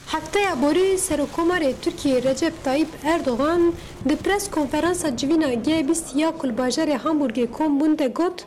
Haftaya borî Serokkomarê Tirkiyeyê Recep Tayyip Erdogan di pres konferansa civîna G20 ya Kulbajarê Hamburgê kom bûn de got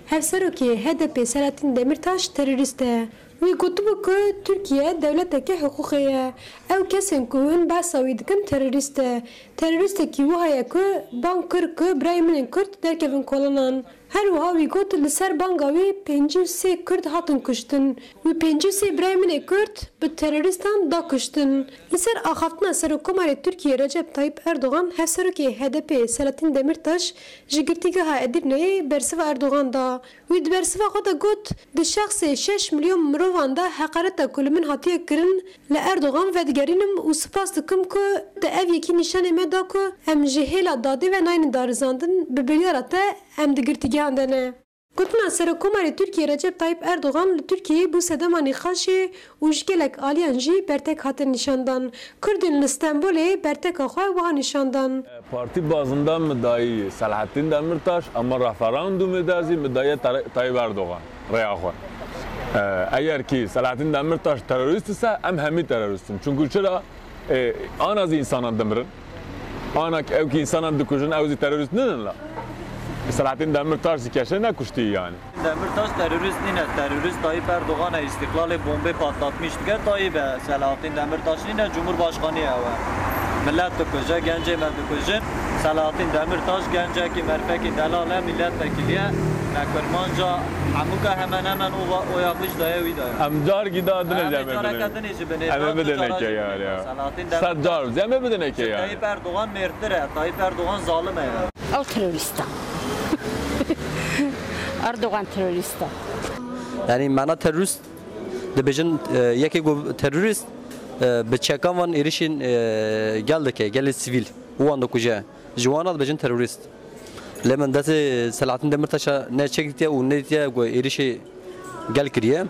hevserokê HDP Selahattin Demirtaş terörîst e. Wî gotibû ku Tirkiye dewleteke hiqûqê ye. Ew kesên ku hûn behsa wî dikin terörîst e. Terörîstekî wiha ye ku bang kir ku birayê min ên Kurd derkevin kolanan. Her wiha wî got li ser banga wî 53 Kurd hatin kuştin. Wî 53 birayê min ê Kurd bi terörîstan da kuştin. Li ser axaftina Serokkomarê Tirkiyeyê Recep Tayyip Erdogan hevserokê HDP Selahattin Demirtaş ji girtîgeha Edirneyê bersiva Erdogan da. Wî di bersiva xwe de got di şexsê 6 milyon mirovan da heqareta ku li min hatiye kirin li Erdogan vedigerînim û spas dikim ku di ev yekî nîşanê me da ku em ji hêla dadê ve nayên darizandin bi biryara te em di girtîgehan de ne. Gotina Serokkomarê Tirkiyeyê Recep Tayyip Erdogan li Tirkiyeyê bû sedema nîxaşê û ji gelek aliyan jî bertek hatin nîşandan. Kurdên li Stenbolê berteka xwe wiha nîşandan. Parti bazında müdahil Selahattin Demirtaş ama referandum edazî müdahil Tayyip Erdogan rêya xwe. Eğer ki Selahattin Demirtaş terörist ise em hemî teröristin. Çünkü çıra anazî insanan dimirin. Anak ev ki insanan dikujin ew zî terörist ninin la. Selahattin Demirtaş zikeşe ne kuştu yani? Demirtaş terörist nine, terörist Tayyip Erdoğan'a istiklali bombe patlatmış diye Tayyip Selahattin Demirtaş nine Cumhurbaşkanı ya. Millet tıkıcı, gence mevdikıcı, Selahattin Demirtaş gence ki merfeki delale milletvekiliye Nekırmanca hamuka hemen o yapmış daya vida. Amcar gida adına cembe bine. Eme bidenek yani ya. Sadcar, cembe bidenek yani. Tayyip Erdoğan mertire, Tayyip Erdoğan zalim ya. O terörist. Erdoğan terörist. Yani mana terörist dibêjin yekê got terörist bi çekan van êrişên geldike gelê sivîl wan dikuje ji wan re dibêjin terörist. Lê min destê Selahattin Demirtaşa ne çektiye û ne dîtiye got êrişê gel kiriye.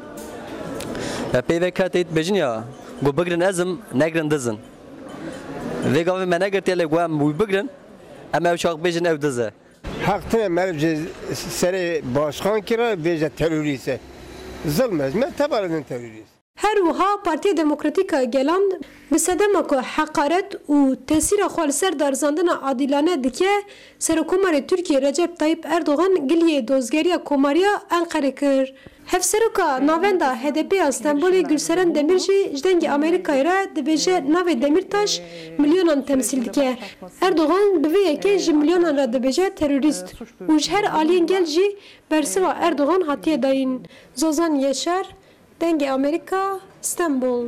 Peyvek hatê dibêjin ya got bigirin ezim negirin dizin. Vê gavê me negirtiye lê got em wî bigirin em ew çax bêjin ew diz e. Hakkı merce seri başkan kira veje teröriste. Zulmez me tabarın terörist. Her wiha Partiya Demokratîka Gelan bi sedema ku heqaret û tesîra xwe li ser darizandina adîlane dike, Serokkomarê Tirkiyeyê Recep Tayyip Erdogan giliyê dozgeriya komariya Enqerê kir. Hevseroka navenda HDP ya Stenbolê Gülseren Demir jî ji dengê Amerîkayê re dibêje navê Demirtaş milyonan temsîl dike. Erdogan bi vê yekê ji milyonan re dibêje terörîst û ji her aliyên gel jî bersiva Erdogan hatiye dayîn. Zozan Yeşer, dengê Amerika, Stenbol.